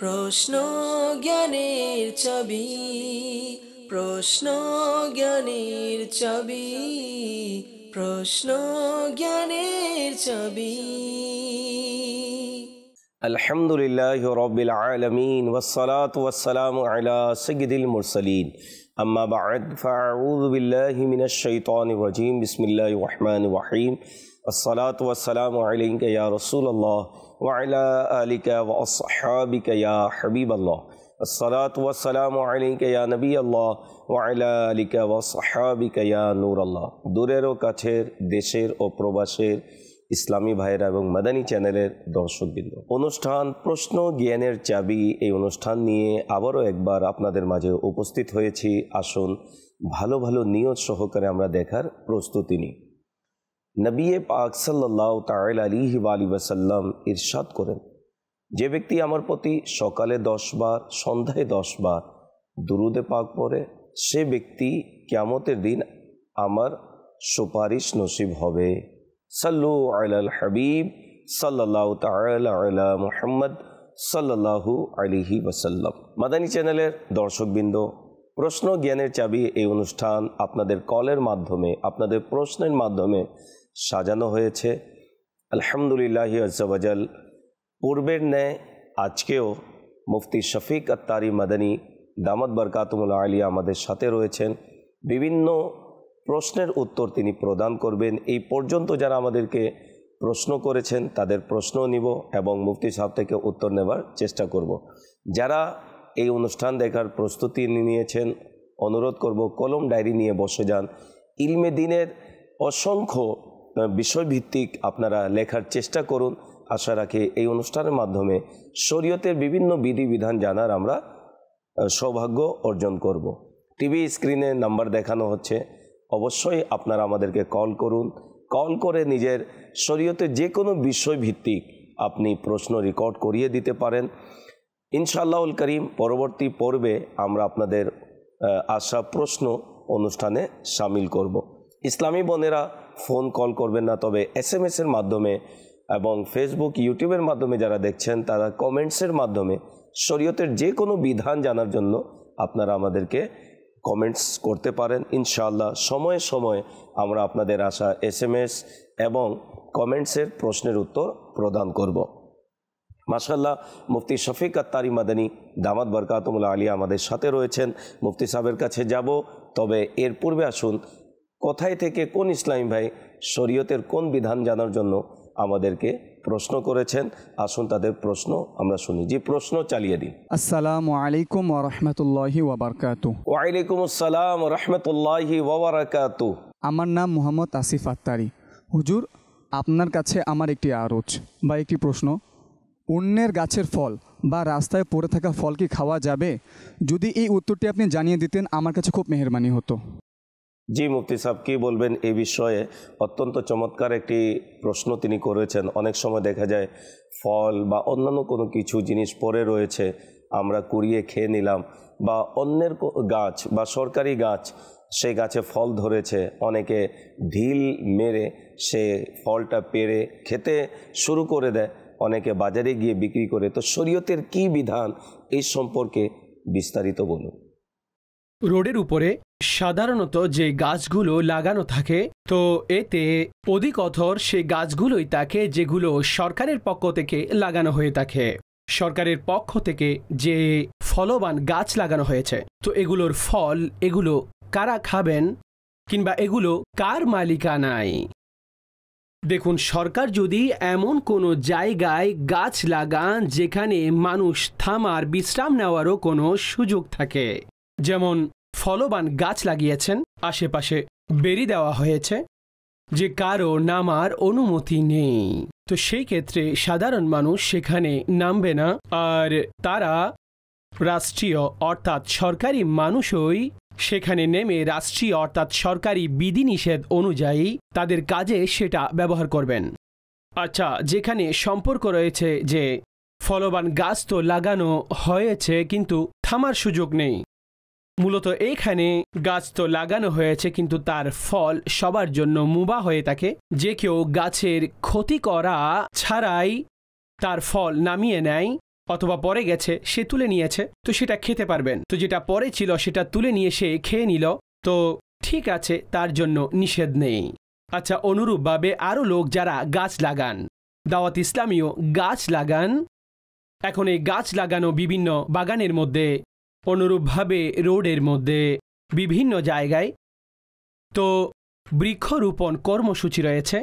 প্রশ্ন জ্ঞানের চাবি, প্রশ্ন জ্ঞানের চাবি, প্রশ্ন জ্ঞানের চাবি। আলহামদুলিল্লাহি রাব্বিল আলামিন ওয়াসসালাতু ওয়াসসালামু আলা সাইয়্যিদিল মুরসালিন, আম্মা বা'দ, ফাআউযু বিল্লাহি মিনাশ শাইতানির রাজীম। বিসমিল্লাহির রহমানির রহিম। আসসালাতু ওয়াসসালামু আলাইকা ইয়া রাসূলুল্লাহ ওয়া আলা আলিকা ওয়া আসহাবিকা ইয়া হাবিবাল্লাহ। আসসালাতু ওয়াসসালামু আলাইকা ইয়া নবিয়াল্লাহ ওয়া আলা আলিকা ওয়া আসহাবিকা ইয়া নূরাল্লাহ। দূরের ও কাছের, দেশের ও প্রবাসের ইসলামী ভাইয়েরা এবং মাদানী চ্যানেলের দর্শকবৃন্দ, অনুষ্ঠান প্রশ্ন জ্ঞানের চাবি, এই অনুষ্ঠান নিয়ে আবারও একবার আপনাদের মাঝে উপস্থিত হয়েছি। আসুন ভালো ভালো নিয়ত সহকারে আমরা দেখার প্রস্তুতি নিই। নবী পাক সাল্লাল্লাহু তাআলা আলাইহি ওয়াসাল্লাম ইরশাদ করেন, যে ব্যক্তি আমার প্রতি সকালে 10 বার, সন্ধ্যায় 10 বার দুরুদে পাক পড়ে, সে ব্যক্তি কিয়ামতের দিন আমার সুপারিশ নসিব হবে। সাল্লু আলাল হাবিব সাল্লাল্লাহু তাআলা আলা মুহাম্মদ সাল্লাল্লাহু আলাইহি ওয়াসাল্লাম। মাদানী চ্যানেলের দর্শকবৃন্দ, প্রশ্ন জ্ঞানের চাবি এই অনুষ্ঠান আপনাদের কলের মাধ্যমে, আপনাদের প্রশ্নের মাধ্যমে সাজানো হয়েছে। আলহামদুলিল্লাহি আজ্জা ওয়াজাল। পূর্বের ন্যায় আজকেও মুফতি শফিক আত্তারি মাদানী দামাত বরকাতুল আলিয়া আমাদের সাথে রয়েছেন। বিভিন্ন প্রশ্নের উত্তর তিনি প্রদান করবেন। এই পর্যন্ত যারা আমাদেরকে প্রশ্ন করেছেন তাদের প্রশ্ন নিব এবং মুফতি সাহেব থেকে উত্তর নেবার চেষ্টা করব। যারা এই অনুষ্ঠান দেখার প্রস্তুতি নিয়েছেন, অনুরোধ করব কলম ডায়েরি নিয়ে বসে যান। ইলমে দ্বীনের অসংখ্য বিষয়ভিত্তিক আপনারা লেখার চেষ্টা করুন। আশা রাখি এই অনুষ্ঠানের মাধ্যমে শরীয়তের বিভিন্ন বিধিবিধান জানার আমরা সৌভাগ্য অর্জন করব। টিভি স্ক্রিনে নাম্বার দেখানো হচ্ছে, অবশ্যই আপনারা আমাদেরকে কল করুন। কল করে নিজের শরীয়তের যে কোনো বিষয়ভিত্তিক আপনি প্রশ্ন রেকর্ড করিয়ে দিতে পারেন। ইনশাআল্লাহুল করিম পরবর্তী পর্বে আমরা আপনাদের আসা প্রশ্ন অনুষ্ঠানে শামিল করব। ইসলামী বোনেরা ফোন কল করবেন না, তবে SMS-এর মাধ্যমে এবং ফেসবুক, ইউটিউবের মাধ্যমে যারা দেখছেন তারা কমেন্টসের মাধ্যমে শরীয়তের যে কোনো বিধান জানার জন্য আপনারা আমাদেরকে কমেন্টস করতে পারেন। ইনশাআল্লাহ সময়ে সময়ে আমরা আপনাদের আসা SMS এবং কমেন্টসের প্রশ্নের উত্তর প্রদান করব। মাশাআল্লাহ, মুফতি শফিক আত্তারি মাদানী দামাত বরকাতুল আলিয়া আমাদের সাথে রয়েছেন। মুফতি সাহেবের কাছে যাব, তবে এর পূর্বে আসুন কোথায় থেকে কোন ইসলামী ভাই শরীয়তের কোন বিধান জানার জন্য আমাদেরকে প্রশ্ন করেছেন, আসুন তাদের প্রশ্ন আমরা শুনি। যে প্রশ্ন চালিয়ে দিন। আসসালামু আলাইকুম ওয়া রাহমাতুল্লাহি ওয়া বারাকাতুহু। ওয়া আলাইকুম আসসালাম ওয়া রাহমাতুল্লাহি ওয়া বারাকাতুহু। আমার নাম মোহাম্মদ আসিফ আত্তারি। হুজুর, আপনার কাছে আমার একটি আরজ বা একটি প্রশ্ন। অন্যের গাছের ফল বা রাস্তায় পড়ে থাকা ফল কি খাওয়া যাবে? যদি এই উত্তরটি আপনি জানিয়ে দিতেন আমার কাছে খুব মেহেরবানি হতো। জি মুফতি সাহেব, কী বলবেন এই বিষয়ে? অত্যন্ত চমৎকার একটি প্রশ্ন তিনি করেছেন। অনেক সময় দেখা যায় ফল বা অন্যান্য কোনো কিছু জিনিস পড়ে রয়েছে, আমরা কুড়িয়ে খেয়ে নিলাম, বা অন্যের গাছ বা সরকারি গাছ, সেই গাছে ফল ধরেছে, অনেকে ঢিল মেরে সে ফলটা পেড়ে খেতে শুরু করে দেয়, অনেকে বাজারে গিয়ে বিক্রি করে। তো শরীয়তের কি বিধান এই সম্পর্কে বিস্তারিত বলুন। রোডের উপরে সাধারণত যে গাছগুলো লাগানো থাকে, তো এতে অধিকতর সেই গাছগুলোই থাকে যেগুলো সরকারের পক্ষ থেকে লাগানো হয়ে থাকে। সরকারের পক্ষ থেকে যে ফলবান গাছ লাগানো হয়েছে, তো এগুলোর ফল এগুলো কারা খাবেন কিংবা এগুলো কার মালিকানায়? দেখুন, সরকার যদি এমন কোনো জায়গায় গাছ লাগান যেখানে মানুষ থামার, বিশ্রাম নেওয়ারও কোনো সুযোগ থাকে, যেমন ফলবান গাছ লাগিয়েছেন, আশেপাশে বেরি দেওয়া হয়েছে যে কারো নামার অনুমতি নেই, তো সেই ক্ষেত্রে সাধারণ মানুষ সেখানে নামবে না। আর তারা রাষ্ট্রীয় অর্থাৎ সরকারি মানুষই সেখানে নেমে রাষ্ট্রীয় অর্থাৎ সরকারি বিধিনিষেধ অনুযায়ী তাদের কাজে সেটা ব্যবহার করবেন। আচ্ছা, যেখানে সম্পর্ক রয়েছে যে ফলবান গাছ তো লাগানো হয়েছে কিন্তু থামার সুযোগ নেই, মূলত এইখানে গাছ তো লাগানো হয়েছে কিন্তু তার ফল সবার জন্য মুবাহ হয়ে থাকে। যে কেউ গাছের ক্ষতি করা ছাড়াই তার ফল নামিয়ে নেয়, অথবা পরে গেছে সে তুলে নিয়েছে, তো সেটা খেতে পারবেন। তো যেটা পরে ছিল সেটা তুলে নিয়ে সে খেয়ে নিল, তো ঠিক আছে, তার জন্য নিষেধ নেই। আচ্ছা, অনুরূপভাবে আরও লোক যারা গাছ লাগান, দাওয়াত ইসলামীও গাছ লাগান, এখন এই গাছ লাগানো বিভিন্ন বাগানের মধ্যে, অনুরূপভাবে রোডের মধ্যে, বিভিন্ন জায়গায় তো বৃক্ষরোপণ কর্মসূচি রয়েছে।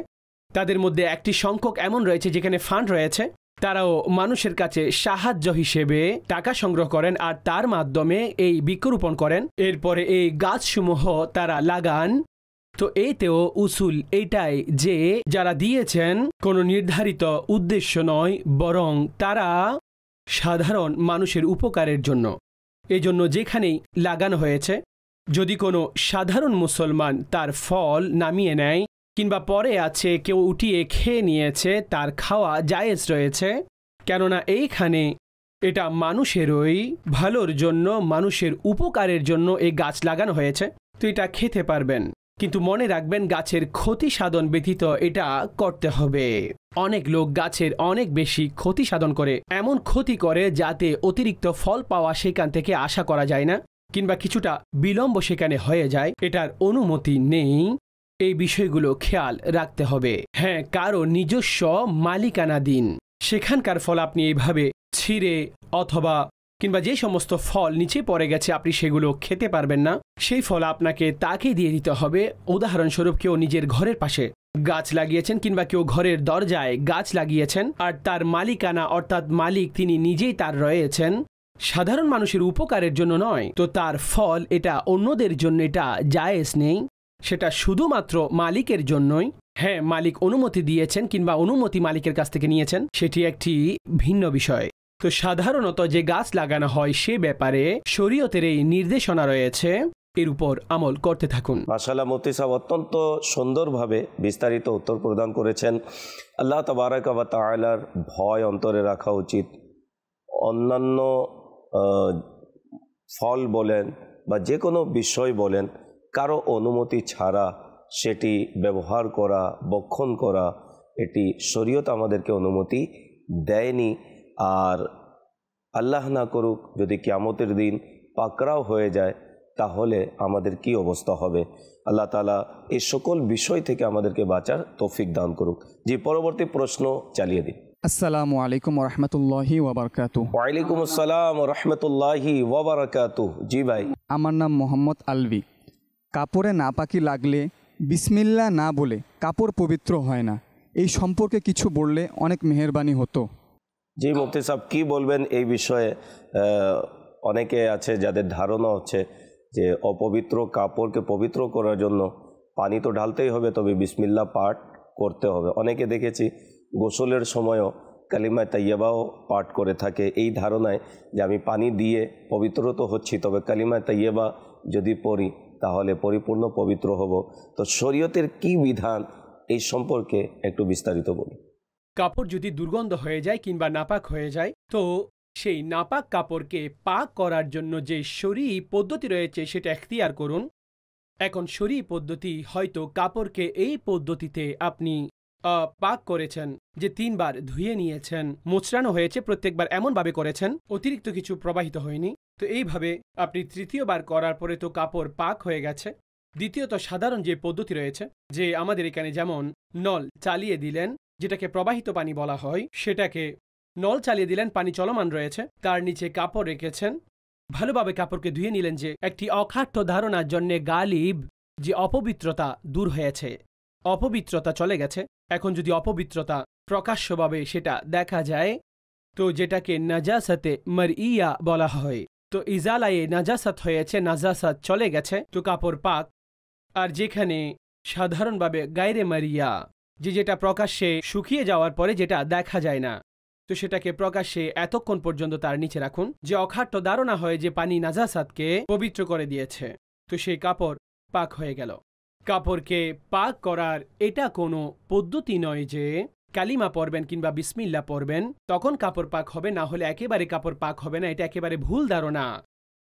তাদের মধ্যে একটি সংখ্যক এমন রয়েছে যেখানে ফান্ড রয়েছে, তারাও মানুষের কাছে সাহায্য হিসেবে টাকা সংগ্রহ করেন আর তার মাধ্যমে এই বৃক্ষরোপণ করেন, এরপরে এই গাছসমূহ তারা লাগান। তো এইতেও উসুল এইটাই যে যারা দিয়েছেন কোনো নির্ধারিত উদ্দেশ্য নয়, বরং তারা সাধারণ মানুষের উপকারের জন্য। এজন্য যেখানেই লাগানো হয়েছে, যদি কোনো সাধারণ মুসলমান তার ফল নামিয়ে নেয় কিংবা পরে আছে কেউ উঠিয়ে খেয়ে নিয়েছে, তার খাওয়া জায়েজ রয়েছে, কেননা এইখানে এটা মানুষেরই ভালোর জন্য, মানুষের উপকারের জন্য এই গাছ লাগানো হয়েছে, তো এটা খেতে পারবেন। কিন্তু মনে রাখবেন, গাছের ক্ষতি সাধন ব্যতীত এটা করতে হবে। অনেক লোক গাছের অনেক বেশি ক্ষতি সাধন করে, এমন ক্ষতি করে যাতে অতিরিক্ত ফল পাওয়া সেখান থেকে আশা করা যায় না, কিংবা কিছুটা বিলম্ব সেখানে হয়ে যায়, এটার অনুমতি নেই। এই বিষয়গুলো খেয়াল রাখতে হবে। হ্যাঁ, কারো নিজস্ব মালিকানা দিন, সেখানকার ফল আপনি এইভাবে ছিঁড়ে অথবা কিংবা যে সমস্ত ফল নিচে পড়ে গেছে আপনি সেগুলো খেতে পারবেন না, সেই ফল আপনাকে তাকে দিয়ে দিতে হবে। উদাহরণস্বরূপ, কেউ নিজের ঘরের পাশে গাছ লাগিয়েছেন কিংবা কেউ ঘরের দরজায় গাছ লাগিয়েছেন আর তার মালিকানা অর্থাৎ মালিক তিনি নিজেই তার রয়েছেন, সাধারণ মানুষের উপকারের জন্য নয়, তো তার ফল এটা অন্যদের জন্য এটা জায়েজ নেই, সেটা শুধুমাত্র মালিকের জন্যই। হ্যাঁ, মালিক অনুমতি দিয়েছেন কিংবা অনুমতি মালিকের কাছ থেকে নিয়েছেন, সেটি একটি ভিন্ন বিষয়। তো সাধারণত যে গাছ লাগানো হয় সে ব্যাপারে শরীয়তের এই নির্দেশনা রয়েছে, এর উপর আমল করতে থাকুন। মাশাআল্লাহ, মুফতি সাহেব অত্যন্ত সুন্দরভাবে বিস্তারিত উত্তর প্রদান করেছেন। আল্লাহ তাবারাক ওয়া তাআলার ভয় অন্তরে রাখা উচিত। অন্যান্য ফল বলেন বা যে কোনো বিষয় বলেন, কারো অনুমতি ছাড়া সেটি ব্যবহার করা, বক্ষণ করা, এটি শরীয়ত আমাদেরকে অনুমতি দেয়নি। আর আল্লাহ না করুক যদি কিয়ামতের দিন পাকড়াও হয়ে যায়, তাহলে আমাদের কি অবস্থা হবে। আল্লাহ তাআলা এই সকল বিষয় থেকে আমাদেরকে বাঁচার তৌফিক দান করুক। জি, পরবর্তী প্রশ্ন চালিয়ে দিন। আসসালামু আলাইকুম রহমতুল্লাহি ওয়াবারকাতুহ। ওয়ালাইকুম আসসালাম রহমতুল্লাহি ওয়াবারাকাতুহ। জি ভাই। আমার নাম মোহাম্মদ আলভি। কাপড়ে নাপাকি লাগলে বিসমিল্লাহ না বলে কাপড় পবিত্র হয় না, এই সম্পর্কে কিছু বললে অনেক মেহেরবানি হতো। জি মুফতি সাহেব, কী বলবেন এই বিষয়ে? অনেকে আছে যাদের ধারণা হচ্ছে যে অপবিত্র কাপড়কে পবিত্র করার জন্য পানি তো ঢালতেই হবে, তবে বিসমিল্লাহ পাঠ করতে হবে। অনেকে দেখেছি গোসলের সময়ও কালিমা তাইয়্যিবাও পাঠ করে থাকে, এই ধারণায় যে আমি পানি দিয়ে পবিত্র তো হচ্ছি, তবে কালিমা তাইয়্যিবা যদি পড়ি তাহলে পরিপূর্ণ পবিত্র হব। তো শরীয়তের কি বিধান এই সম্পর্কে একটু বিস্তারিত বলুন। কাপড় যদি দুর্গন্ধ হয়ে যায় কিংবা নাপাক হয়ে যায়, তো সেই নাপাক কাপড়কে পাক করার জন্য যে শরঈ পদ্ধতি রয়েছে সেটা এখতিয়ার করুন। এখন শরঈ পদ্ধতি হয়তো কাপড়কে এই পদ্ধতিতে আপনি পাক করেছেন যে 3 বার ধুয়ে নিয়েছেন, মোচড়ানো হয়েছে, প্রত্যেকবার এমনভাবে করেছেন অতিরিক্ত কিছু প্রবাহিত হয়নি, তো এইভাবে আপনি 3য় বার করার পরে তো কাপড় পাক হয়ে গেছে। দ্বিতীয়ত সাধারণ যে পদ্ধতি রয়েছে, যে আমাদের এখানে যেমন নল চালিয়ে দিলেন, যেটাকে প্রবাহিত পানি বলা হয়, সেটাকে নল চালিয়ে দিলেন, পানি চলমান রয়েছে, তার নিচে কাপড় রেখেছেন, ভালোভাবে কাপড়কে ধুয়ে নিলেন, যে একটি অখাট্য ধারণার জন্য গালিব যে অপবিত্রতা দূর হয়েছে, অপবিত্রতা চলে গেছে। এখন যদি অপবিত্রতা প্রকাশ্যভাবে সেটা দেখা যায়, তো যেটাকে নাজাসাতে মারইয়া বলা হয়, তো ইজালায়ে নাজাসাত হয়েছে, নাজাসাত চলে গেছে, তো কাপড় পাক। আর যেখানে সাধারণভাবে গায়রে মারিয়া, যেটা প্রকাশ্যে শুকিয়ে যাওয়ার পরে যেটা দেখা যায় না, তো সেটাকে প্রকাশ্যে এতক্ষণ পর্যন্ত তার নিচে রাখুন, যে অখাট্য ধারণা হয় যে পানি নাজাসাতকে পবিত্র করে দিয়েছে, তো সেই কাপড় পাক হয়ে গেল। কাপড়কে পাক করার এটা কোনো পদ্ধতি নয় যে কালিমা পড়বেন কিংবা বিসমিল্লাহ পড়বেন তখন কাপড় পাক হবে, না হলে একেবারে কাপড় পাক হবে না, এটা একেবারে ভুল ধারণা।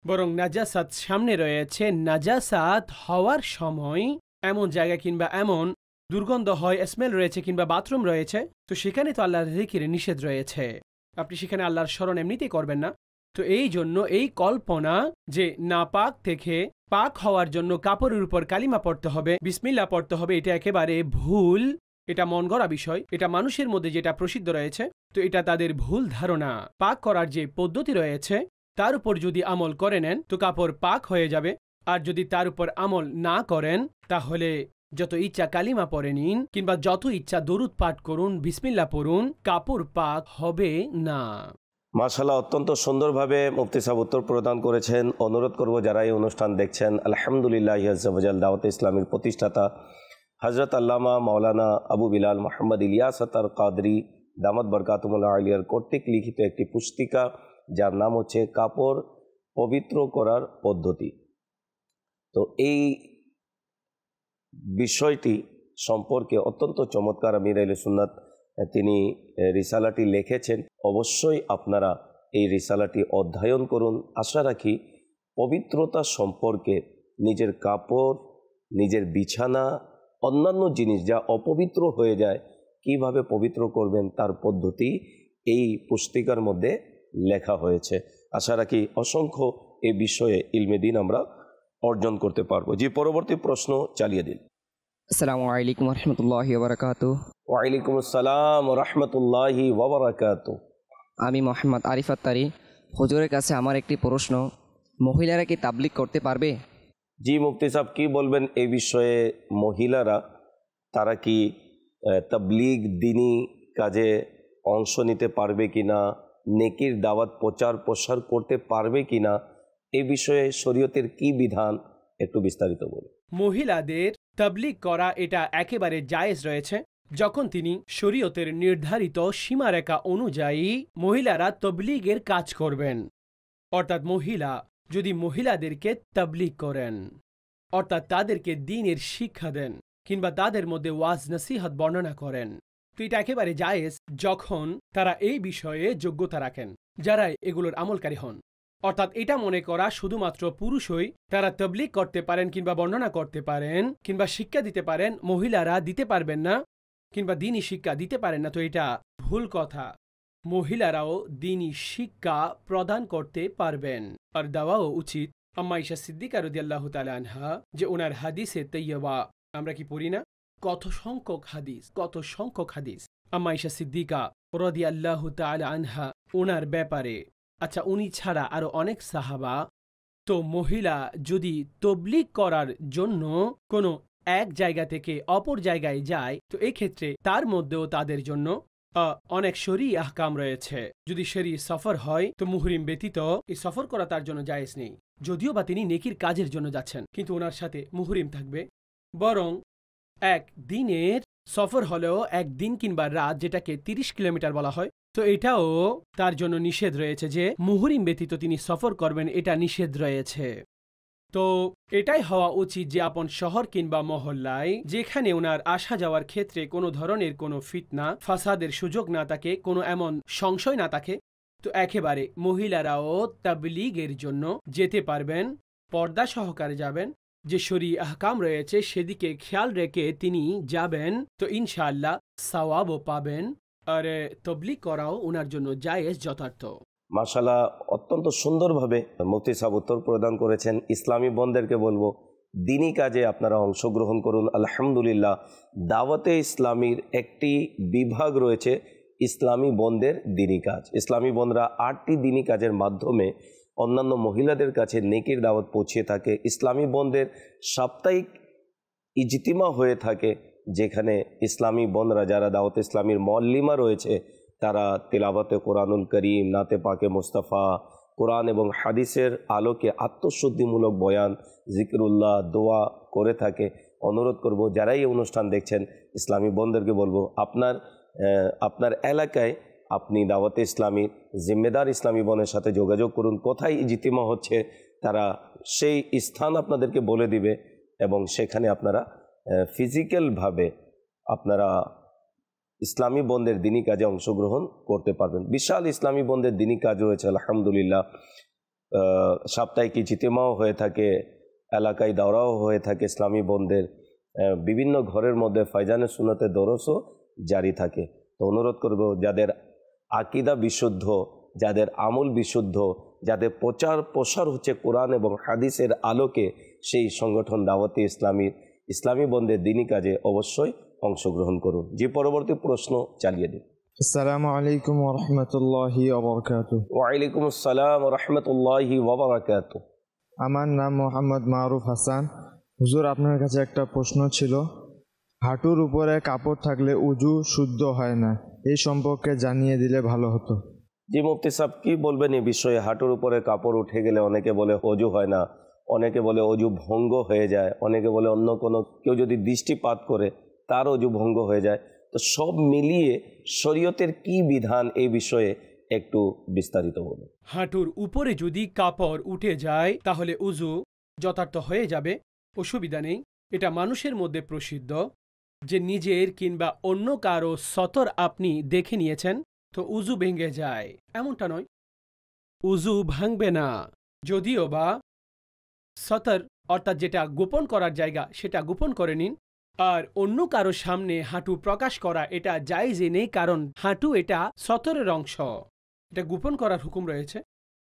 বরং নাজাসাত সামনে রয়েছে, নাজাসাত হওয়ার সময় এমন জায়গা কিংবা এমন দুর্গন্ধ হয়, স্মেল রয়েছে কিংবা বাথরুম রয়েছে, তো সেখানে তো আল্লাহর জিকিরে নিষেধ রয়েছে, আপনি সেখানে আল্লাহর স্মরণ এমনিতেই করবেন না। তো এই জন্য এই কল্পনা যে নাপাক থেকে পাক হওয়ার জন্য কাপড়ের উপর কালিমা পড়তে হবে, বিসমিল্লাহ পড়তে হবে, এটা একেবারে ভুল। এটা মন গড়া বিষয়। এটা মানুষের মধ্যে যেটা প্রসিদ্ধ রয়েছে, তো এটা তাদের ভুল ধারণা। পাক করার যে পদ্ধতি রয়েছে তার উপর যদি আমল করে নেন তো কাপড় পাক হয়ে যাবে। আর যদি তার উপর আমল না করেন তাহলে যত ইচ্ছা কালিমা পড়ে নিন কিংবা যত ইচ্ছা দরুদ পাঠ করুন, বিসমিল্লাহ পড়ুন, কাপড় পাক হবে না। মাশাআল্লাহ, অত্যন্ত সুন্দরভাবে মুফতি সাহেব উত্তর প্রদান করেছেন। অনুরোধ করব যারা এই অনুষ্ঠান দেখছেন, আলহামদুলিল্লাহ আজ্জা ওয়া জাল দাওয়াতে ইসলামীর প্রতিষ্ঠাতা হযরত আল্লামা মাওলানা আবু বিলাল মোহাম্মদ ইলিয়াস আতার কাদরি দামাত বরকাতুমুল্লাহ আলিয়ার কর্তৃক লিখিত একটি পুস্তিকা, যার নাম হচ্ছে কাপড় পবিত্র করার পদ্ধতি। তো এই বিষয়টি সম্পর্কে অত্যন্ত চমৎকার আমির আহলে সুন্নাত তিনি রিসালাটি লিখেছেন। অবশ্যই আপনারা এই রিসালাটি অধ্যয়ন করুন। আশা রাখি পবিত্রতা সম্পর্কে নিজের কাপড়, নিজের বিছানা, অন্যান্য জিনিস যা অপবিত্র হয়ে যায় কিভাবে পবিত্র করবেন তার পদ্ধতি এই পুস্তিকার মধ্যে লেখা হয়েছে। আশা রাখি অসংখ্য এই বিষয়ে ইলমে দ্বীন আমরা অর্জন করতে পারবো। জি, পরবর্তী প্রশ্ন চালিয়ে দিন। আসসালামু আলাইকুম রহমতুল্লাহি ওয়া বারাকাতুহু। ওয়ালাইকুম আসসালাম রহমতুল্লাহি ওয়া বারাকাতুহু। আমি মোহাম্মদ আরিফ আত্তারি। হুজুরের কাছে আমার একটি প্রশ্ন, মহিলারা কি তাবলিগ করতে পারবে? জি মুফতি সাহেব, কি বলবেন এই বিষয়ে? মহিলারা তারা কি তাবলিগ দিনী কাজে অংশ নিতে পারবে কিনা, নেকির দাওয়াত প্রচার প্রসার করতে পারবে কিনা, এই বিষয়ে শরীয়তের কি বিধান একটু বিস্তারিত বলুন। মহিলাদের তাবলিগ করা এটা একেবারে জায়েজ রয়েছে, যখন তিনি শরীয়তের নির্ধারিত সীমারেখা অনুযায়ী মহিলারা তবলিগের কাজ করবেন। অর্থাৎ মহিলা যদি মহিলাদেরকে তাবলিগ করেন, অর্থাৎ তাদেরকে দ্বীনের শিক্ষা দেন কিংবা তাদের মধ্যে ওয়াজ নসিহত বর্ণনা করেন, তো এটা একেবারে জায়েজ যখন তারা এই বিষয়ে যোগ্যতা রাখেন, যারা এগুলোর আমলকারী হন। অর্থাৎ এটা মনে করা শুধুমাত্র পুরুষই তারা তাবলিগ করতে পারেন কিংবা বর্ণনা করতে পারেন কিংবা শিক্ষা দিতে পারেন, মহিলারা দিতে পারবেন না কিংবা দ্বীনি শিক্ষা দিতে পারেন না, তো এটা ভুল কথা। মহিলারাও দ্বীনি শিক্ষা প্রদান করতে পারবেন আর দেওয়াও উচিত। আম্মা আয়েশা সিদ্দিকা রাদিয়াল্লাহু তাআলা আনহা যে ওনার হাদিসে তাইয়্যিবা আমরা কি পড়ি না, কত সংখ্যক হাদিস আম্মা আয়েশা সিদ্দিকা রাদিয়াল্লাহু তাআলা আনহা ওনার ব্যাপারে। আচ্ছা, উনি ছাড়া আরো অনেক সাহাবা। তো মহিলা যদি তবলিগ করার জন্য কোনো এক জায়গা থেকে অপর জায়গায় যায়, তো এই ক্ষেত্রে তার মধ্যেও তাদের জন্য অনেক শরঈ আহকাম রয়েছে। যদি শরঈ সফর হয় তো মুহরিম ব্যতীত এই সফর করা তার জন্য জায়েজ নেই, যদিও বা তিনি নেকির কাজের জন্য যাচ্ছেন, কিন্তু ওনার সাথে মুহরিম থাকবে। বরং এক দিনের সফর হলেও একদিন কিংবা রাত, যেটাকে 30 কিলোমিটার বলা হয়, তো এটাও তার জন্য নিষেধ রয়েছে যে মুহরিম ব্যতীত তিনি সফর করবেন, এটা নিষেধ রয়েছে। তো এটাই হওয়া উচিত যে আপন শহর কিংবা মহল্লায় যেখানে ওনার আসা যাওয়ার ক্ষেত্রে কোনো ধরনের কোনো ফিতনা ফাসাদের সুযোগ না থাকে, কোনো এমন সংশয় না থাকে, তো একেবারে মহিলারাও তাবলীগের জন্য যেতে পারবেন, পর্দা সহকারে যাবেন। যে শরঈ আহকাম রয়েছে সেদিকে খেয়াল রেখে তিনি যাবেন, তো ইনশাআল্লাহ সওয়াবও পাবেন, আর তাবলীগ করাও ওনার জন্য জায়েজ, যথার্থ। মাশাআল্লাহ, অত্যন্ত সুন্দরভাবে মুফতি সাহেব উত্তর প্রদান করেছেন। ইসলামী বোনদেরকে বলবো দিনী কাজে আপনারা অংশগ্রহণ করুন। আলহামদুলিল্লাহ, দাওয়াতে ইসলামীর একটি বিভাগ রয়েছে ইসলামী বোনদের দিনী কাজ। ইসলামী বোনরা 8টি দিনী কাজের মাধ্যমে অন্যান্য মহিলাদের কাছে নেকির দাওয়াত পৌঁছিয়ে থাকে। ইসলামী বোনদের সাপ্তাহিক ইজতিমা হয়ে থাকে, যেখানে ইসলামী বোনরা যারা দাওয়াতে ইসলামীর মুআল্লিমা রয়েছে তারা তিলাওয়াতে কোরআনুল করিম, নাতে পাকে মুস্তাফা, কোরআন এবং হাদিসের আলোকে আত্মশুদ্ধিমূলক বয়ান, জিকিরুল্লাহ, দোয়া করে থাকে। অনুরোধ করব যারাই এই অনুষ্ঠান দেখছেন ইসলামী বোনদেরকে বলবো আপনার এলাকায় আপনি দাওয়াতে ইসলামীর জিম্মেদার ইসলামী বোনের সাথে যোগাযোগ করুন। কোথায় ইজতিমা হচ্ছে তারা সেই স্থান আপনাদেরকে বলে দিবে এবং সেখানে আপনারা ফিজিক্যালভাবে আপনারা ইসলামী বোনদের দিনী কাজে অংশগ্রহণ করতে পারবেন। বিশাল ইসলামী বোনদের দিনী কাজ রয়েছে আলহামদুলিল্লাহ। সাপ্তাহিক ইজতিমাও হয়ে থাকে, এলাকায় দাওরাও হয়ে থাকে ইসলামী বোনদের। বিভিন্ন ঘরের মধ্যে ফাইজানে সুন্নতে দরসও জারি থাকে। তো অনুরোধ করব যাদের আকিদা বিশুদ্ধ, যাদের আমল বিশুদ্ধ, যাদের প্রচার প্রসার হচ্ছে কোরআন এবং হাদিসের আলোকে, সেই সংগঠন দাওয়াতে ইসলামী বন্ধের দিনী কাজে অবশ্যই অংশগ্রহণ করুন। যে পরবর্তী প্রশ্ন চালিয়ে দিন। আসসালামু আলাইকুম ওয়া রাহমাতুল্লাহি ওয়া বারাকাতুহু। ওয়ালাইকুম আসসালাম ওয়া রাহমাতুল্লাহি ওয়া বারাকাতুহু। আমার নাম মোহাম্মদ মারুফ হাসান। হুজুর, আপনার কাছে একটা প্রশ্ন ছিল। হাঁটুর উপরে কাপড় থাকলে উজু শুদ্ধ হয় না, এই সম্পর্কে জানিয়ে দিলে ভালো হতো। জি মুফতি সাহেব, কি বলবেন এই বিষয়ে? হাঁটুর উপরে কাপড় উঠে গেলে অনেকে বলে অজু হয় না, অনেকে বলে অজু ভঙ্গ হয়ে যায়, অনেকে বলে অন্য কোনো কেউ যদি দৃষ্টিপাত করে তার অজু ভঙ্গ হয়ে যায়। তো সব মিলিয়ে শরীয়তের কি বিধান এই বিষয়ে একটু বিস্তারিত বলুন। হাঁটুর উপরে যদি কাপড় উঠে যায় তাহলে উজু যথার্থ হয়ে যাবে, অসুবিধা নেই। এটা মানুষের মধ্যে প্রসিদ্ধ যে নিজের কিংবা অন্য কারো সতর আপনি দেখে নিয়েছেন তো উজু ভেঙে যায়, এমনটা নয়। উজু ভাঙবে না, যদিও বা সতর অর্থাৎ যেটা গোপন করার জায়গা সেটা গোপন করে নিন। আর অন্য কারো সামনে হাঁটু প্রকাশ করা এটা জায়েজই নেই, কারণ হাঁটু এটা সতরের অংশ, এটা গোপন করার হুকুম রয়েছে।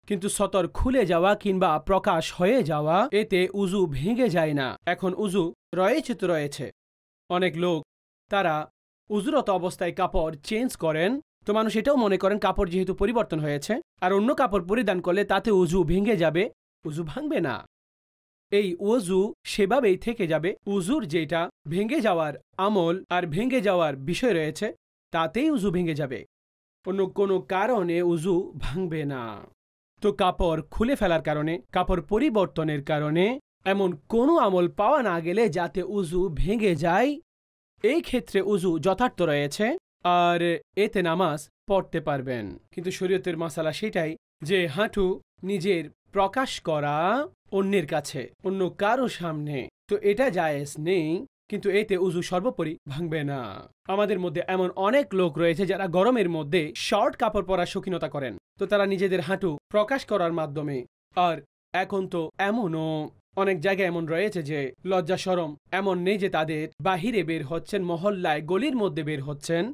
কিন্তু সতর খুলে যাওয়া কিংবা প্রকাশ হয়ে যাওয়া এতে উজু ভেঙে যায় না। এখন উজু রয়েছে তো রয়েছে, অনেক লোক তারা উজুরত অবস্থায় কাপড় চেঞ্জ করেন, তো মানুষ এটাও মনে করেন কাপড় যেহেতু পরিবর্তন হয়েছে আর অন্য কাপড় পরিধান করলে তাতে উজু ভেঙে যাবে। উজু ভাঙবে না, এই উজু সেভাবেই থেকে যাবে। উজুর যেটা ভেঙে যাওয়ার আমল আর ভেঙে যাওয়ার বিষয় রয়েছে তাতেই উজু ভেঙে যাবে, অন্য কোনো কারণে উজু ভাঙবে না। তো কাপড় খুলে ফেলার কারণে, কাপড় পরিবর্তনের কারণে এমন কোনো আমল পাওয়া না গেলে যাতে উজু ভেঙে যায়, এই ক্ষেত্রে উজু যথার্থ রয়েছে আর এতে নামাজ পড়তে পারবেন। কিন্তু শরীয়তের মাসালা সেটাই যে হাঁটু নিজের প্রকাশ করা অন্যের কাছে, অন্য কারো সামনে, তো এটা জায়েজ নেই, কিন্তু এতে উজু সর্বোপরি ভাঙবে না। আমাদের মধ্যে এমন অনেক লোক রয়েছে যারা গরমের মধ্যে শর্ট কাপড় পরার শৌখিনতা করেন, তো তারা নিজেদের হাঁটু প্রকাশ করার মাধ্যমে, আর এখন তো এমনও অনেক জায়গায় এমন রয়েছে যে লজ্জা শরম এমন নেই যে তাদের বাহিরে বের হচ্ছেন, মহল্লায় গলির মধ্যে বের হচ্ছেন,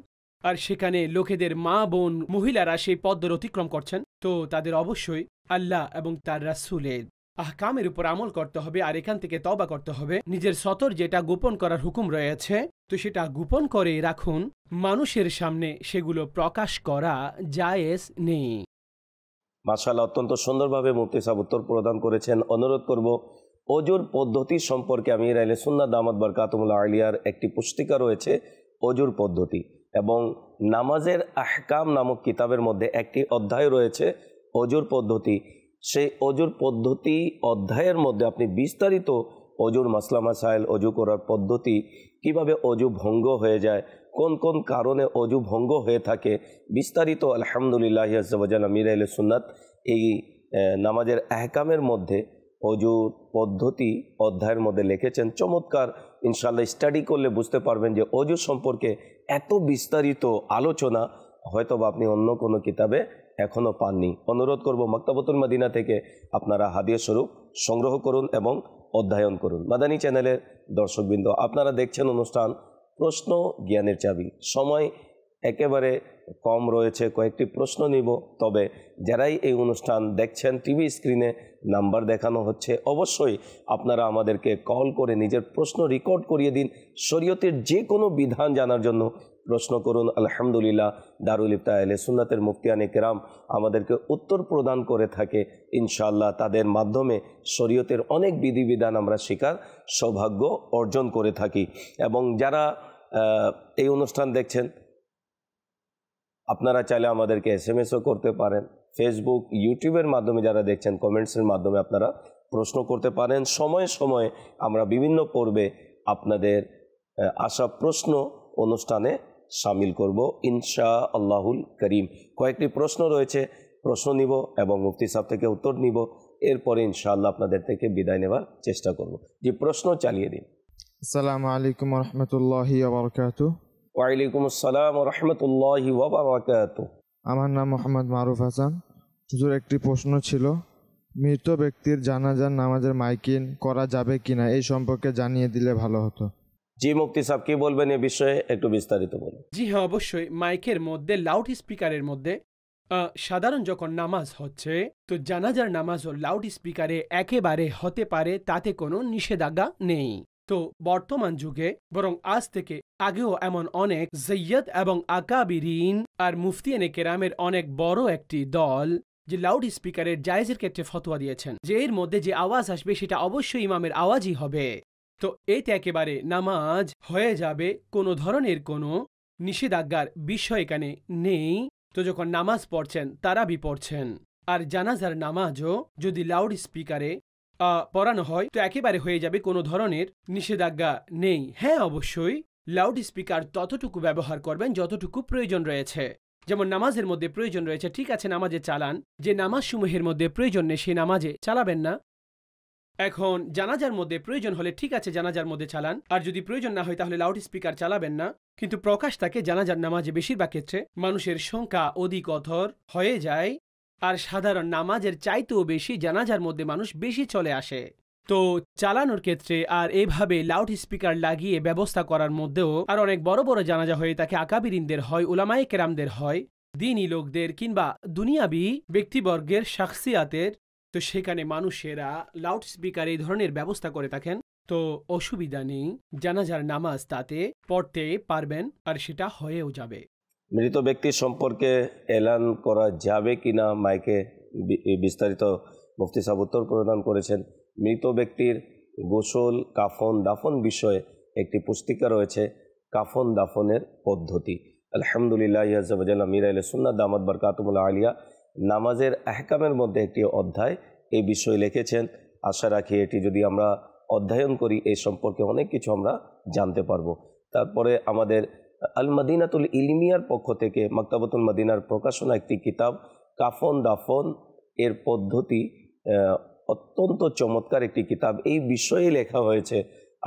আর সেখানে লোকেদের মা বোন মহিলারা সেই পদ্মর অতিক্রম করছেন, তো তাদের অবশ্যই আল্লাহ এবং তার রাসূলের আহকামের উপর আমল করতে হবে আর এখান থেকে তওবা করতে হবে। নিজের সতর যেটা গোপন করার হুকুম রয়েছে তো সেটা গোপন করে রাখুন, মানুষের সামনে সেগুলো প্রকাশ করা জায়েজ নেই। মাশাআল্লাহ, অত্যন্ত সুন্দরভাবে মুফতি সাহেব উত্তর প্রদান করেছেন। অনুরোধ করব, অজুর পদ্ধতি সম্পর্কে আমির আহলে সুন্নাত দামাত বারকাতুহুল্লাহ আলিয়ার একটি পুস্তিকা রয়েছে অজুর পদ্ধতি, এবং নামাজের আহকাম নামক কিতাবের মধ্যে একটি অধ্যায় রয়েছে অজুর পদ্ধতি। সেই অজুর পদ্ধতি অধ্যায়ের মধ্যে আপনি বিস্তারিত অজুর মাসলা মাসাইল, অজু করার পদ্ধতি, কিভাবে অজু ভঙ্গ হয়ে যায়, কোন কোন কারণে অজু ভঙ্গ হয়ে থাকে, বিস্তারিত আলহামদুলিল্লাহ আজ্জা ওয়া জাল্লা আমির আহলে সুন্নাত এই নামাজের আহকামের মধ্যে অজুর পদ্ধতি অধ্যায়ের মধ্যে লিখেছেন। চমৎকার, ইনশাআল্লাহ স্টাডি করলে বুঝতে পারবেন যে অজু সম্পর্কে এত বিস্তারিত আলোচনা হয়তোবা আপনি অন্য কোনো কিতাবে এখনও পাননি। অনুরোধ করব, মাকতাবাতুল মদিনা থেকে আপনারা হাদিয়া স্বরূপ সংগ্রহ করুন এবং অধ্যয়ন করুন। মাদানী চ্যানেলের দর্শকবৃন্দ, আপনারা দেখছেন অনুষ্ঠান প্রশ্ন জ্ঞানের চাবি। সময় একেবারে কম রয়েছে, কয়েকটি প্রশ্ন নিব। তবে যারাই এই অনুষ্ঠান দেখছেন, টিভি স্ক্রিনে নাম্বার দেখানো হচ্ছে, অবশ্যই আপনারা আমাদেরকে কল করে নিজের প্রশ্ন রেকর্ড করিয়ে দিন। শরীয়তের যে কোনো বিধান জানার জন্য প্রশ্ন করুন। আলহামদুলিল্লাহ দারুল ইফতা আহলে সুন্নাতের মুফতিয়ানে কেরাম আমাদেরকে উত্তর প্রদান করে থাকে। ইনশাআল্লাহ তাদের মাধ্যমে শরীয়তের অনেক বিধিবিধান আমরা শেখার সৌভাগ্য অর্জন করে থাকি। এবং যারা এই অনুষ্ঠান দেখছেন, আপনারা চাইলে আমাদেরকে SMS-ও করতে পারেন। ফেসবুক, ইউটিউবের মাধ্যমে যারা দেখছেন, কমেন্টসের মাধ্যমে আপনারা প্রশ্ন করতে পারেন। সময়ে সময়ে আমরা বিভিন্ন পর্বে আপনাদের আসা প্রশ্ন অনুষ্ঠানে শামিল করব ইনশাআল্লাহুল করিম। কয়েকটি প্রশ্ন রয়েছে, প্রশ্ন নিব এবং মুফতি সাহেব থেকে উত্তর নিব, এরপরে ইনশাআল্লাহ আপনাদের থেকে বিদায় নেওয়ার চেষ্টা করব। যে প্রশ্ন চালিয়ে দিন। আসসালামু আলাইকুম ওয়া রাহমাতুল্লাহি ওয়া বারাকাতুহু। ওয়ালাইকুম আসসালাম ওয়া রাহমাতুল্লাহি ওয়া বারাকাতুহু। আমার নাম মোহাম্মদ মারুফ হাসান। হুজুর, একটি প্রশ্ন ছিল, মৃত ব্যক্তির জানাজার নামাজের মাইকিং করা যাবে কিনা এই সম্পর্কে জানিয়ে দিলে ভালো হতো। জি মুফতি সাহেব কি বলবেন এ বিষয়ে একটু বিস্তারিত বলুন। জি হ্যাঁ, অবশ্যই। মাইকের মধ্যে, লাউড স্পিকারের মধ্যে সাধারণ যখন নামাজ হচ্ছে, তো জানাজার নামাজও লাউড স্পিকারে একেবারে হতে পারে, তাতে কোনো নিষেধাজ্ঞা নেই। তো বর্তমান যুগে, বরং আজ থেকে আগেও এমন অনেক সৈয়দ এবং আকাবিরিন আর মুফতিয়ানে কেরামের অনেক বড় একটি দল যে লাউড স্পিকারের জায়েজের ক্ষেত্রে ফতোয়া দিয়েছেন, যে এর মধ্যে যে আওয়াজ আসবে সেটা অবশ্যই ইমামের আওয়াজই হবে। তো এতে একেবারে নামাজ হয়ে যাবে, কোনো ধরনের কোনো নিষেধাজ্ঞার বিষয় এখানে নেই। তো যখন নামাজ পড়ছেন, তারাবি পড়ছেন, আর জানাজার নামাজও যদি লাউড স্পিকারে পড়ানো হয়, তো একেবারে হয়ে যাবে, কোনো ধরনের নিষেধাজ্ঞা নেই। হ্যাঁ, অবশ্যই লাউড স্পিকার ততটুকু ব্যবহার করবেন যতটুকু প্রয়োজন রয়েছে। যেমন নামাজের মধ্যে প্রয়োজন রয়েছে, ঠিক আছে নামাজে চালান, যে নামাজ সমূহের মধ্যে প্রয়োজন নেই সেই নামাজে চালাবেন না। এখন জানাজার মধ্যে প্রয়োজন হলে ঠিক আছে জানাজার মধ্যে চালান, আর যদি প্রয়োজন না হয় তাহলে লাউড স্পিকার চালাবেন না। কিন্তু প্রকাশ থাকে জানাজার নামাজে বেশিরভাগ ক্ষেত্রে মানুষের সংখ্যা অধিকতর হয়ে যায়, আর সাধারণ নামাজের চাইতেও বেশি জানাজার মধ্যে মানুষ বেশি চলে আসে। তো চালানোর ক্ষেত্রে আর এভাবে লাউড স্পিকার লাগিয়ে ব্যবস্থা করার মধ্যেও আর অনেক বড় বড় জানাজা হয়ে থাকে, আকাবিরিনদের হয়, উলামায়ে কেরামদের হয়, দ্বীনি লোকদের কিংবা দুনিয়াবি ব্যক্তিবর্গের শাখসিয়াতের, তো সেখানে মানুষেরা লাউড স্পিকার এই ধরনের ব্যবস্থা করে থাকেন। তো অসুবিধা নেই, জানাজার নামাজ তাতে পড়তে পারবেন, আর সেটা হয়েও যাবে। মৃত ব্যক্তি সম্পর্কে এলান করা যাবে কিনা মাইকে বিস্তারিত মুফতি সাহেব উত্তর প্রদান করেছেন। মৃত ব্যক্তির গোসল, কাফন, দাফন বিষয়ে একটি পুস্তিকা রয়েছে, কাফন দাফনের পদ্ধতি। আলহামদুলিল্লাহ আযজা ওয়া জাল্লা মির আহলে সুন্নাত দামাত বারকাতুহুল আলিয়া নামাজের আহকামের মধ্যে একটি অধ্যায় এই বিষয়ে লিখেছেন। আশা রাখি এটি যদি আমরা অধ্যয়ন করি এই সম্পর্কে অনেক কিছু আমরা জানতে পারবো। তারপরে আমাদের আল মাদিনাতুল ইলমিয়ার পক্ষ থেকে মাকতাবাতুল মাদিনার প্রকাশনা একটি কিতাব কাফন দাফন এর পদ্ধতি, অত্যন্ত চমৎকার একটি কিতাব, এই বিষয়ে লেখা হয়েছে।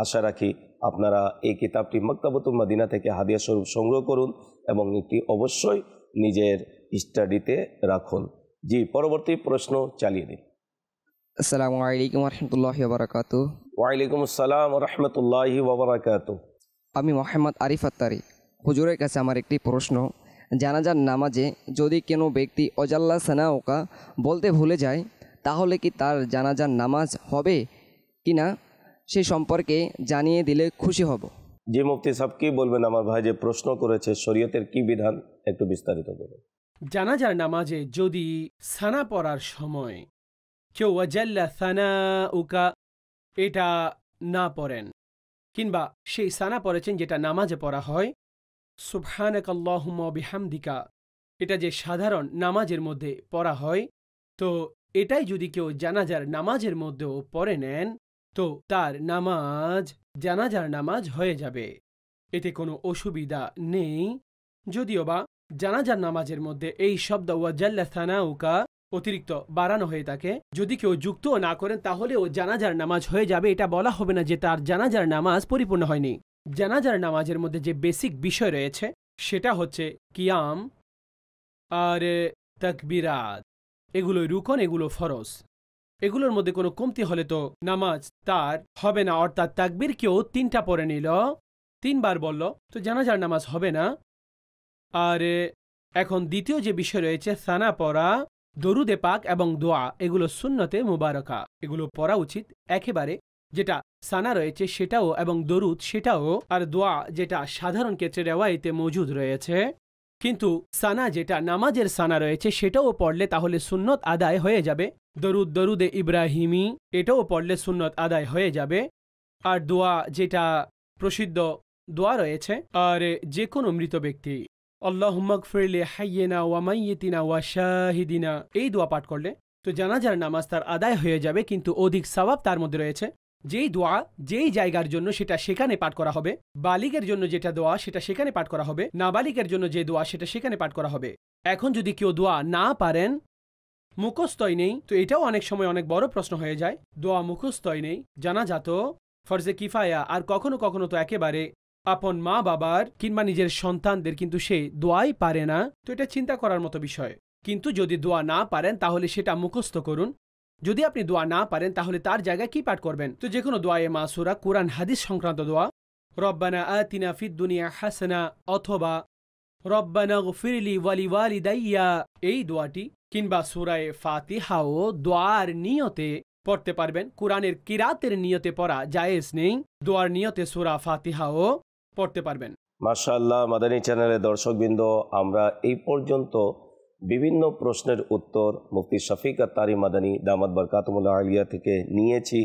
আশা রাখি আপনারা এই কিতাবটি মাকতাবাতুল মাদিনা থেকে হাদিয়া স্বরূপ সংগ্রহ করুন এবং এটি অবশ্যই নিজের স্টাডিতে রাখুন। জি, পরবর্তী প্রশ্ন চালিয়ে দিন। আসসালামু আলাইকুম রহমতুল্লাহি ওয়া বারাকাতুহু। ওয়ালাইকুম আসসালাম রহমতুল্লাহি ওয়া বারাকাতুহু। আমি মোহাম্মদ আরিফ আত্তারি। হুজুরের কাছে আমার একটি প্রশ্ন, জানাজার নামাজে যদি কোনো ব্যক্তি অজাল্লা সানাওকা বলতে ভুলে যায়, তাহলে কি তার জানাজার নামাজ হবে কি না সে সম্পর্কে জানিয়ে দিলে খুশি হব। জি মুফতি সাহেব কি বলবেন, আমার ভাই যে প্রশ্ন করেছে শরীয়তের কি বিধান একটু বিস্তারিত বলুন। জানাজার নামাজে যদি সানা পড়ার সময় কেউ ওয়াজাল্লা সানাউকা এটা না পড়েন, কিংবা সেই সানা পড়েছেন যেটা নামাজে পড়া হয়, সুবহানাকাল্লাহুম্মা ওয়া বিহামদিকা, এটা যে সাধারণ নামাজের মধ্যে পড়া হয়, তো এটাই যদি কেউ জানাজার নামাজের মধ্যেও পড়ে নেন, তো তার নামাজ জানাজার নামাজ হয়ে যাবে, এতে কোনো অসুবিধা নেই। যদিও বা জানাজার নামাজের মধ্যে এই শব্দ ওয়াজাল্লা সানাউকা অতিরিক্ত বাড়ানো হয়ে থাকে, যদি কেউ যুক্তও না করেন তাহলেও জানাজার নামাজ হয়ে যাবে, এটা বলা হবে না যে তার জানাজার নামাজ পরিপূর্ণ হয়নি। জানাজার নামাজের মধ্যে যে বেসিক বিষয় রয়েছে সেটা হচ্ছে কিয়াম আর তাকবিরাত, এগুলো রুকন, এগুলো ফরজ, এগুলোর মধ্যে কোনো কমতি হলে তো নামাজ তার হবে না। অর্থাৎ তাকবীর কেউ 3টা পড়ে নিল, 3 বার বলল, তো জানাজার নামাজ হবে না। আর এখন দ্বিতীয় যে বিষয় রয়েছে সানা পড়া, দরুদে পাক এবং দোয়া, এগুলো সুন্নতে মুবারকা, এগুলো পড়া উচিত একেবারে। যেটা সানা রয়েছে সেটাও এবং দরুদ সেটাও, আর দোয়া যেটা সাধারণ ক্ষেত্রে রেওয়ায়েতে মজুদ রয়েছে, কিন্তু সানা যেটা নামাজের সানা রয়েছে সেটাও পড়লে তাহলে সুন্নত আদায় হয়ে যাবে। দরুদে ইব্রাহিমি এটাও পড়লে সুন্নত আদায় হয়ে যাবে। আর দোয়া যেটা প্রসিদ্ধ দোয়া রয়েছে, আর যে কোনো মৃত ব্যক্তি আল্লাহুম্মা গফির লি হাইয়িনা ওয়া মাইয়িতিনা ওয়া শাহিদিনা, এই দোয়া পাঠ করলে তো জানাজার নামাজ তার আদায় হয়ে যাবে, কিন্তু অধিক সওয়াব তার মধ্যে রয়েছে। যেই দোয়া যেই জায়গার জন্য সেটা সেখানে পাঠ করা হবে, বালিগের জন্য যেটা দোয়া সেটা সেখানে পাঠ করা হবে, নাবালিগের জন্য যে দোয়া সেটা সেখানে পাঠ করা হবে। এখন যদি কেউ দোয়া না পারেন, মুখস্থই নেই, তো এটাও অনেক সময় অনেক বড় প্রশ্ন হয়ে যায়। দোয়া মুখস্থই নেই, জানাজা তো ফরজে কিফায়া, আর কখনো কখনো তো একেবারে আপন মা বাবার কিংবা নিজের সন্তানদের কিন্তু সে দোয়াই পারে না, তো এটা চিন্তা করার মতো বিষয়। কিন্তু যদি দোয়া না পারেন তাহলে সেটা মুখস্থ করুন। যদি আপনি দোয়া না পারেন তাহলে তার জায়গায় কি পাঠ করবেন? তো যে কোনো দোয়ায়ে মাসুরা, কোরআন হাদিস সংক্রান্ত দোয়া, রব্বানা আতিনা ফিদ দুনিয়া হাসানা অথবা রব্বানা গফিরলি ওয়ালিওয়ালিদাইয়া এই দোয়াটি কিংবা সূরা ফাতিহাও দোয়ার নিয়তে পড়তে পারবেন। কুরআনের কিরাতের নিয়তে পড়া জায়েজ নেই, দোয়ার নিয়তে সূরা ফাতিহাও পড়তে পারবেন। মাশাআল্লাহ, মাদানী চ্যানেলের দর্শকবৃন্দ, আমরা এই পর্যন্ত বিভিন্ন প্রশ্নের উত্তর মুফতি শফিক আত্তারি মাদানী দামাত বরকাতুহুল আলিয়া থেকে নিয়েছি।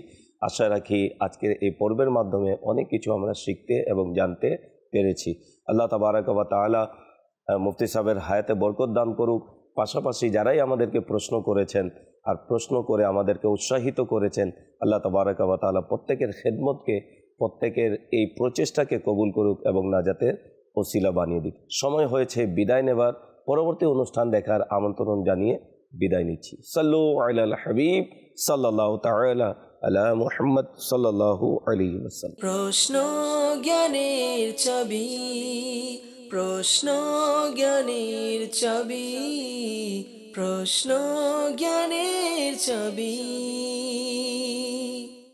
আশা রাখি আজকের এই পর্বের মাধ্যমে অনেক কিছু আমরা শিখতে এবং জানতে পেরেছি। আল্লাহ তাবারাক ওয়া তাআলা মুফতি সাহেবের হায়াতে বরকত দান করুক। পাশাপাশি যারাই আমাদেরকে প্রশ্ন করেছেন আর প্রশ্ন করে আমাদেরকে উৎসাহিত করেছেন, আল্লাহ তাবারাক ওয়া তাআলা প্রত্যেকের খেদমতকে, প্রত্যেকের এই প্রচেষ্টাকে কবুল করুক এবং নাজাতের ওসিলা বানিয়ে দিক। সময় হয়েছে বিদায় নেবার, পরবর্তী অনুষ্ঠান দেখার আমন্ত্রণ জানিয়ে বিদায় নিচ্ছি। সাল্লু আলাল হাবিব সাল্লাল্লাহু তাআলা আলা মুহাম্মদ সাল্লাল্লাহু আলাইহি ওয়াসাল্লাম। প্রশ্ন জ্ঞানের চাবি, প্রশ্ন জ্ঞানের চাবি, প্রশ্ন জ্ঞানের চাবি।